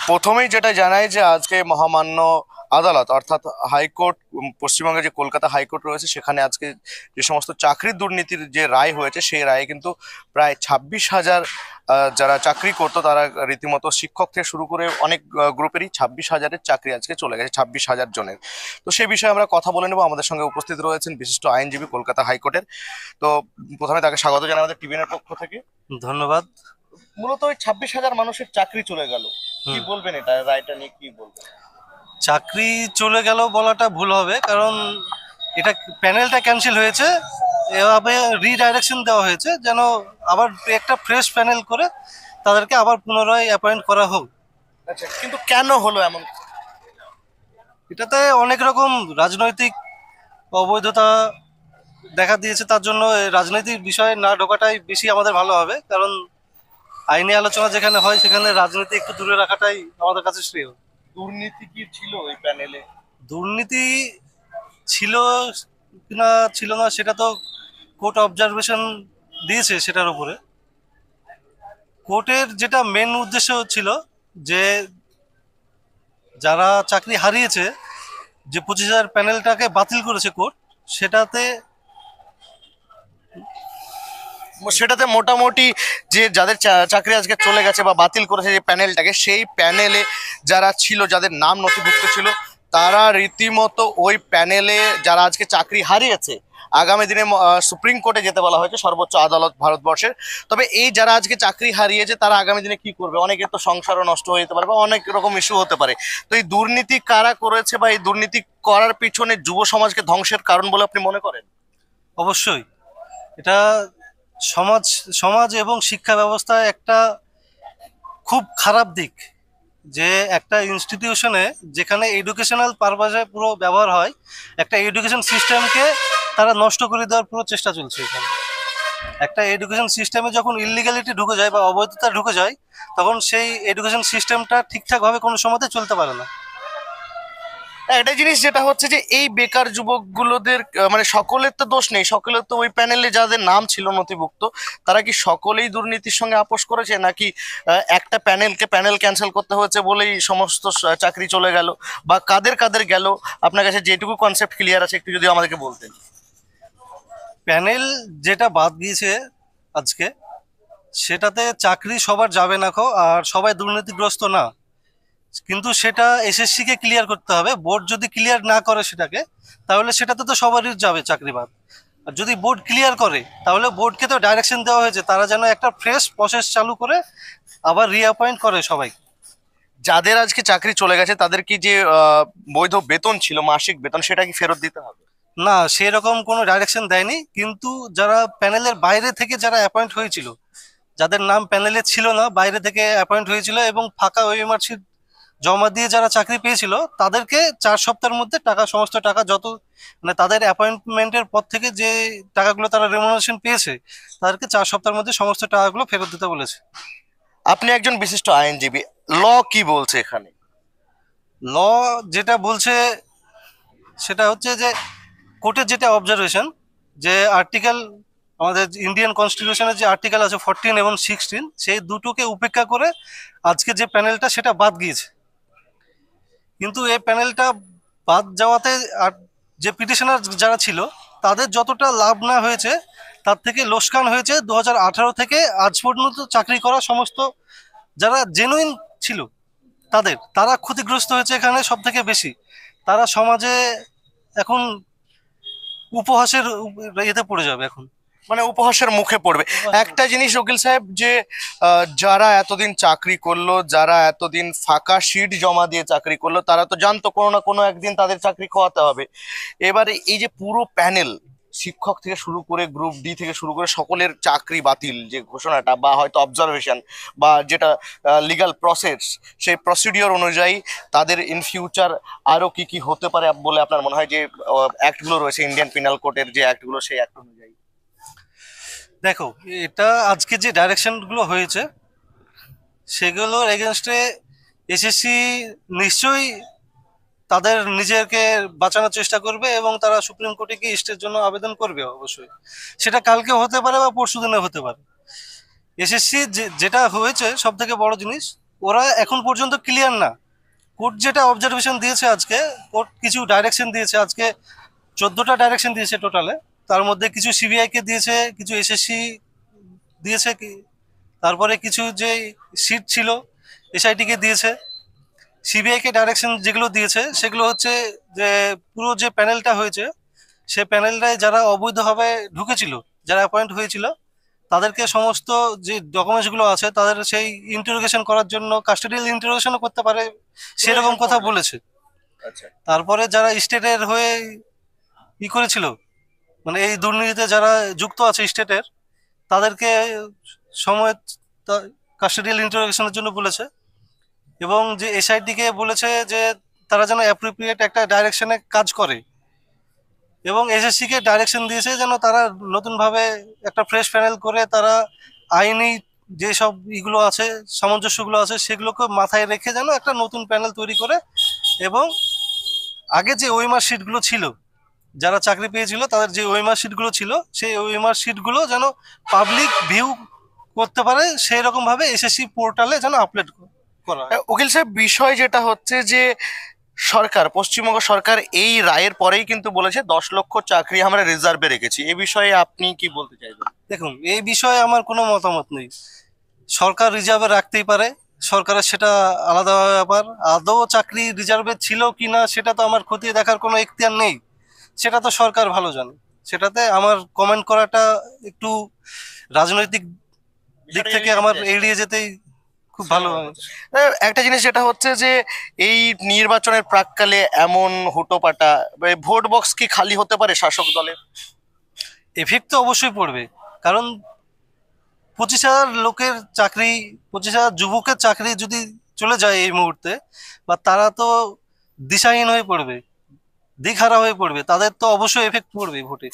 প্রথমেই যেটা জানাই যে আজকে মহামান্য আদালত অর্থাৎ হাইকোর্ট, পশ্চিমবঙ্গে যে কলকাতা হাইকোর্ট রয়েছে সেখানে আজকে যে সমস্ত চাকরির দুর্নীতির যে রায় হয়েছে সেই রায়ে কিন্তু প্রায় 26,000 যারা চাকরি করতো তারা রীতিমতো শিক্ষক থেকে শুরু করে অনেক গ্রুপেরই 26,000-এর চাকরি আজকে চলে গেছে, 26,000 জনের। তো সেই বিষয়ে আমরা কথা বলে নেবো। আমাদের সঙ্গে উপস্থিত রয়েছেন বিশিষ্ট আইনজীবী কলকাতা হাইকোর্টের। তো প্রথমে তাকে স্বাগত জানাই আমাদের টিভিএনের পক্ষ থেকে। ধন্যবাদ। মূলত ওই 26,000 মানুষের চাকরি চলে গেল, কি হুম। বলবেন এটা রায়টা নিয়ে, কি বলবেন? চাকরি চলে গেল বলাটা ভুল হবে, কারণ এটা প্যানেলটা ক্যান্সেল হয়েছে, এভাবে রিডাইরেকশন দেওয়া হয়েছে যেন আবার একটা ফ্রেশ প্যানেল করে তাদেরকে আবার পুনরায় অ্যাপয়েন্ট করা হোক। আচ্ছা, কিন্তু কেন হলো এমন? এটাতে অনেক রকম রাজনৈতিক অবৈধতা দেখা দিয়েছে, তার জন্য এই রাজনৈতিক বিষয়ে না ঢোকাটাই বেশি আমাদের ভালো হবে, কারণ আইনি আলোচনা যেখানে হয় সেখানে রাজনীতি একটু দূরে রাখাটাই আমাদের কাছে শ্রেয়। দুর্নীতি কি ছিল ওই প্যানেলে? দুর্নীতি ছিল কিনা ছিল না সেটা তো কোর্ট অবজারভেশন দিয়েছে সেটার উপরে। কোর্টের যেটা মেন উদ্দেশ্য ছিল যে যারা চাকরি হারিয়েছে, যে 25,000 প্যানেলটাকে বাতিল করেছে কোর্ট, সেটাতে সেটাতে মোটামুটি যে যাদের চাকরি আজকে চলে গেছে বা বাতিল করেছে যে প্যানেলটাকে, সেই প্যানেলে যারা ছিল, যাদের নাম নথিভুক্ত ছিল, তারা রীতিমতো ওই প্যানেলে যারা আজকে চাকরি হারিয়েছে আগামী দিনে সুপ্রিম কোর্টে যেতে বলা হয়েছে, সর্বোচ্চ আদালত ভারতবর্ষের। তবে এই যারা আজকে চাকরি হারিয়েছে তারা আগামী দিনে কি করবে? অনেকের তো সংসারও নষ্ট হয়ে যেতে পারে বা অনেক রকম ইস্যু হতে পারে। তো এই দুর্নীতি কারা করেছে বা এই দুর্নীতি করার পিছনে যুব সমাজকে ধ্বংসের কারণ বলে আপনি মনে করেন? অবশ্যই এটা সমাজ সমাজ এবং শিক্ষা ব্যবস্থায় একটা খুব খারাপ দিক, যে একটা ইনস্টিটিউশনে যেখানে এডুকেশনাল পারপাসে পুরো ব্যবহার হয়, একটা এডুকেশন সিস্টেমকে তারা নষ্ট করে দেওয়ার পুরো চেষ্টা চলছে এখানে। একটা এডুকেশন সিস্টেমে যখন ইললিগ্যালিটি ঢুকে যায় বা অবৈধতা ঢুকে যায়, তখন সেই এডুকেশন সিস্টেমটা ঠিকঠাকভাবে কোনো সময়তে চলতে পারে না। একটা জিনিস যেটা হচ্ছে যে এই বেকার যুবকগুলোদের মানে সকলের তো দোষ নেই, সকলের তো ওই প্যানেলে যাদের নাম ছিল নথিভুক্ত তারা কি সকলেই দুর্নীতির সঙ্গে আপোষ করেছে, নাকি একটা প্যানেল ক্যান্সেল করতে হয়েছে বলেই সমস্ত চাকরি চলে গেল, বা কাদের কাদের গেল? আপনার কাছে যেটুকু কনসেপ্ট ক্লিয়ার আছে একটু যদি আমাদেরকে বলতেন। প্যানেল যেটা বাদ গিয়েছে আজকে, সেটাতে চাকরি সবার যাবে না কো, আর সবাই দুর্নীতিগ্রস্ত না, কিন্তু সেটা এসএসসি কে ক্লিয়ার করতে হবে। বোর্ড যদি ক্লিয়ার না করে সেটাকে, তাহলে সেটাতে তো সবারই যাবে চাকরি বাদ। আর যদি বোর্ড ক্লিয়ার করে, তাহলে বোর্ডকে তো ডাইরেকশন দেওয়া হয়েছে তারা যেন একটা ফ্রেশ প্রসেস চালু করে আবার রিঅ্যাপয়েন্ট করে সবাই। যাদের আজকে চাকরি চলে গেছে তাদের কি যে বৈধ বেতন ছিল, মাসিক বেতন, সেটা কি ফেরত দিতে হবে? না, সেরকম কোনো ডাইরেকশন দেয়নি, কিন্তু যারা প্যানেলের বাইরে থেকে যারা অ্যাপয়েন্ট হয়েছিল, যাদের নাম প্যানেলে ছিল না, বাইরে থেকে অ্যাপয়েন্ট হয়েছিল এবং ফাঁকা ওএমআর শিট জমা দিয়ে যারা চাকরি পেয়েছিল, তাদেরকে 4 সপ্তাহের মধ্যে টাকা, সমস্ত টাকা যত, মানে তাদের অ্যাপয়েন্টমেন্টের পর থেকে যে টাকাগুলো তারা রেমুনারেশন পেয়েছে, তাদেরকে 4 সপ্তাহের মধ্যে সমস্ত টাকাগুলো ফেরত দিতে বলেছে। আপনি একজন বিশিষ্ট আইনজীবী, ল কি বলছে এখানে? ল যেটা বলছে সেটা হচ্ছে যে কোর্টের যেটা অবজারভেশন, যে আর্টিকেল, আমাদের ইন্ডিয়ান কনস্টিটিউশনের যে আর্টিকেল আছে 14 এবং 16, সেই দুটোকে উপেক্ষা করে আজকে যে প্যানেলটা সেটা বাদ গিয়েছে। কিন্তু এই প্যানেলটা বাদ যাওয়াতে আর যে পিটিশনার যারা ছিল তাদের যতটা লাভ না হয়েছে, তার থেকে লোকসান হয়েছে 2018 থেকে আজ পর্যন্ত চাকরি করা সমস্ত যারা জেনুইন ছিল, তারা ক্ষতিগ্রস্ত হয়েছে এখানে সব থেকে বেশি। তারা সমাজে এখন উপহাসের ইয়েতে পড়ে যাবে এখন। মানে উপহাসের মুখে পড়বে। একটা জিনিস উকিল সাহেব, যে যারা এতদিন চাকরি করলো, যারা এতদিন ফাঁকা শিট জমা দিয়ে চাকরি করলো, তারা তো জানতো কোনো না কোনো একদিন তাদের চাকরি খোয়াতে হবে। এবারে এই যে পুরো প্যানেল, শিক্ষক থেকে শুরু করে গ্রুপ ডি থেকে শুরু করে সকলের চাকরি বাতিল যে ঘোষণাটা, বা হয়তো অবজারভেশন বা যেটা লিগ্যাল প্রসেস, সেই প্রসিডিওর অনুযায়ী তাদের ইন ফিউচার আরো কি কি হতে পারে বলে আপনার মনে হয়? যে অ্যাক্টগুলো রয়েছে, ইন্ডিয়ান পিনাল কোডের যে অ্যাক্টগুলো, সেই অ্যাক্ট অনুযায়ী। দেখো, এটা আজকে যে ডাইরেকশনগুলো হয়েছে সেগুলোর এগেনস্টে এসএসসি নিশ্চয়ই তাদের নিজেকে বাঁচানোর চেষ্টা করবে এবং তারা সুপ্রিম কোর্টে গিয়ে স্টের জন্য আবেদন করবে অবশ্যই। সেটা কালকে হতে পারে বা পরশু দিনে হতে পারে। এসএসসি যেটা হয়েছে সব থেকে বড় জিনিস, ওরা এখন পর্যন্ত ক্লিয়ার না। কোর্ট যেটা অবজারভেশন দিয়েছে আজকে, কোর্ট কিছু ডাইরেকশন দিয়েছে আজকে, 14টা ডাইরেকশন দিয়েছে টোটালে। তার মধ্যে কিছু সিবিআইকে দিয়েছে, কিছু এসএসসি দিয়েছে, তারপরে কিছু যে সিট ছিল এসআইটিকে দিয়েছে। সিবিআইকে ডাইরেকশন যেগুলো দিয়েছে সেগুলো হচ্ছে যে পুরো যে প্যানেলটা হয়েছে সে প্যানেলটায় যারা অবৈধভাবে ঢুকেছিল, যারা অ্যাপয়েন্ট হয়েছিল, তাদেরকে সমস্ত যে ডকুমেন্টসগুলো আছে তাদের সেই ইন্টারোগেশন করার জন্য কাস্টোডিয়াল ইন্টারোগেশনও করতে পারে, সেরকম কথা বলেছে। তারপরে যারা স্টেটের হয়ে করেছিল, মানে এই দুর্নীতিতে যারা যুক্ত আছে স্টেটের, তাদেরকে সময় কাস্টোডিয়াল ইন্টারোগেশনের জন্য বলেছে। এবং যে এসআইটিকে বলেছে যে তারা যেন অ্যাপ্রোপ্রিয়েট একটা ডাইরেকশনে কাজ করে, এবং এসএসসিকে ডাইরেকশন দিয়েছে যেন তারা নতুনভাবে একটা ফ্রেশ প্যানেল করে তারা আইনি যেসব ইগুলো আছে, সামঞ্জস্যগুলো আছে, সেগুলোকে মাথায় রেখে যেন একটা নতুন প্যানেল তৈরি করে, এবং আগে যে ওএমআর শিটগুলো ছিল, যারা চাকরি পেয়েছিল তাদের যে ওএমআর শিটগুলো ছিল, সেই ওএমআর শিটগুলো যেন পাবলিক ভিউ করতে পারে, সেই রকমভাবে এসএসসি পোর্টালে যেন আপলোড করা হয়। উকিল সাহেব, বিষয় যেটা হচ্ছে যে সরকার, পশ্চিমবঙ্গ সরকার এই রায়ের পরেই কিন্তু বলেছে 10 লক্ষ চাকরি আমরা রিজার্ভে রেখেছি। এই বিষয়ে আপনি কি বলতে চাইবেন? দেখুন, এই বিষয়ে আমার কোনো মতামত নেই। সরকার রিজার্ভে রাখতেই পারে, সরকারের সেটা আলাদা ব্যাপার। আদৌ চাকরি রিজার্ভে ছিল কি না সেটা তো আমার খতিয়ে দেখার কোনো এখতিয়ার নেই, সেটা তো সরকার ভালো জানে। সেটাতে আমার কমেন্ট করাটা একটু রাজনৈতিক দিক থেকে আমার এড়িয়ে যেতেই খুব ভালো হয়। একটা জিনিস যেটা হচ্ছে যে এই নির্বাচনের প্রাককালে এমন হুটোপাটা, ভোট বক্স কি খালি হতে পারে শাসক দলের? এফেক্ট তো অবশ্যই পড়বে, কারণ 25,000 লোকের চাকরি, 25,000 যুবকের চাকরি যদি চলে যায় এই মুহূর্তে, বা তারা তো দিশাহীন হয়ে পড়বে, দিকহারা হয়ে পড়বে, তাদের তো অবশ্যই এফেক্ট পড়বে ভোটে।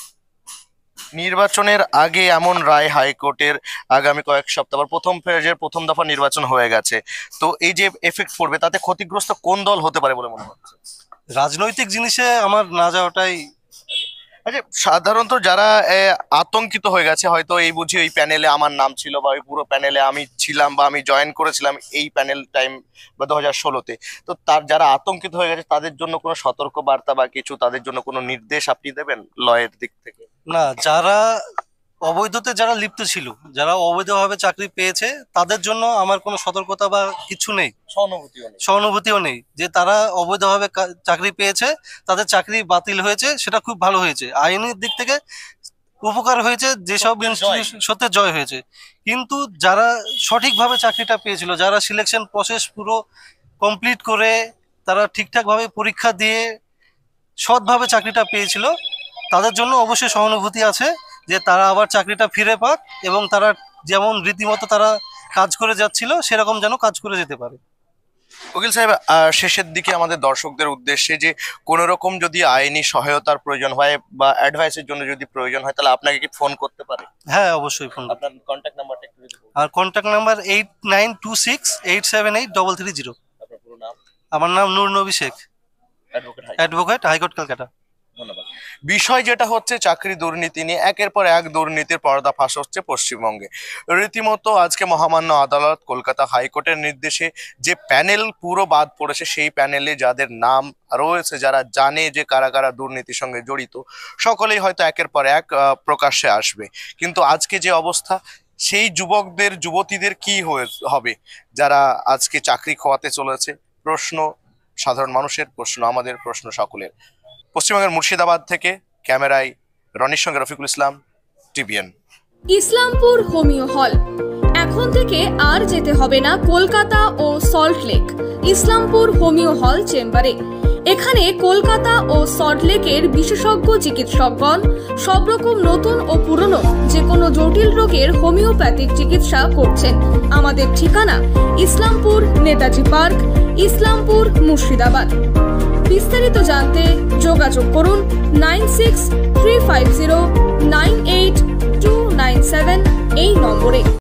নির্বাচনের আগে এমন রায় হাইকোর্টের, আগামী কয়েক সপ্তাহ পর প্রথম ফেজের প্রথম দফা নির্বাচন হয়ে গেছে, তো এই যে এফেক্ট পড়বে তাতে ক্ষতিগ্রস্ত কোন দল হতে পারে বলে মনে হচ্ছে? রাজনৈতিক জিনিসে আমার না যাওয়াটাই। আচ্ছা, সাধারণত যারা আতঙ্কিত হয়ে গেছে, হয়তো এই বুঝি ওই প্যানেলে আমার নাম ছিল, বা ওই পুরো প্যানেলে আমি ছিলাম, বা আমি জয়েন করেছিলাম এই প্যানেল টাইম বা 2016-তে, তো তার যারা আতঙ্কিত হয়ে গেছে তাদের জন্য কোনো সতর্ক বার্তা বা কিছু, তাদের জন্য কোনো নির্দেশ আপনি দেবেন লয়ের দিক থেকে? না, যারা অবৈধতে যারা লিপ্ত ছিল, যারা অবৈধভাবে চাকরি পেয়েছে, তাদের জন্য আমার কোনো সতর্কতা বা কিছু নেই, সহানুভূতিও নেই। যে তারা অবৈধভাবে চাকরি পেয়েছে, তাদের চাকরি বাতিল হয়েছে, সেটা খুব ভালো হয়েছে, আইনের দিক থেকে উপকার হয়েছে, যেসব ইনস্টিটিউশন সত্যি জয় হয়েছে। কিন্তু যারা সঠিকভাবে চাকরিটা পেয়েছিল, যারা সিলেকশন প্রসেস পুরো কমপ্লিট করে তারা ঠিকঠাকভাবে পরীক্ষা দিয়ে সৎভাবে চাকরিটা পেয়েছিল, তাদের জন্য অবশ্যই সহানুভূতি আছে, যে তারা আবার চাকরিটা ফিরে পাক, এবং তারা যেমন রীতিমতো তারা কাজ করে যাচ্ছিল সেরকম যেন কাজ করে যেতে পারে। উকিল সাহেব, শেষের দিকে আমাদের দর্শকদের উদ্দেশ্যে, যে কোনো রকম যদি আইনি সহায়তার প্রয়োজন হয় বা অ্যাডভাইসের জন্য যদি প্রয়োজন হয়, তাহলে আপনাকে কি ফোন করতে পারে? হ্যাঁ, অবশ্যই ফোন। আপনার কন্ট্যাক্ট নাম্বারটা একটু যদি বলতেন। আর কন্ট্যাক্ট নাম্বার 8926878330। আপনার পুরো নাম? আমার নাম নূর নবী Sheikh, advocate, advocate, high court, Kolkata. ধন্যবাদ। বিষয় যেটা হচ্ছে চাকরি দুর্নীতি নিয়ে একের পর এক দুর্নীতির পর্দাফাঁস হচ্ছে পশ্চিমবঙ্গে। রীতিমতো আজকে মহামান্য আদালত কলকাতা হাইকোর্টের নির্দেশে যে প্যানেল পুরো বাদ পড়েছে, সেই প্যানেলে যাদের নাম রয়েছে, যারা জানে যে কারা কারা দুর্নীতির সঙ্গে জড়িত, সকলেই হয়তো একের পর এক প্রকাশ্যে আসবে। কিন্তু আজকে যে অবস্থা, সেই যুবকদের, যুবতীদের কি হবে যারা আজকে চাকরি খোয়াতে চলেছে? প্রশ্ন সাধারণ মানুষের, প্রশ্ন আমাদের, প্রশ্ন সকলের। পশ্চিমবঙ্গের মুর্শিদাবাদ থেকে ক্যামেরায় রনির সঙ্গে রফিকুল ইসলাম, টিভিএন। ইসলামপুর হোমিও হল, এখন থেকে আর যেতে হবে না কলকাতা ও সল্টলেক। ইসলামপুর হোমিও হল চেম্বারে এখানে কলকাতা ও সল্টলেকের বিশেষজ্ঞ চিকিৎসকগণ সব রকম নতুন ও পুরনো যে কোনো জটিল রোগের হোমিওপ্যাথিক চিকিৎসা করছেন। আমাদের ঠিকানা ইসলামপুর নেতাজি পার্ক, ইসলামপুর, মুর্শিদাবাদ। বিস্তারিত জানতে যোগাযোগ করুন 9635098297 এই নম্বরে।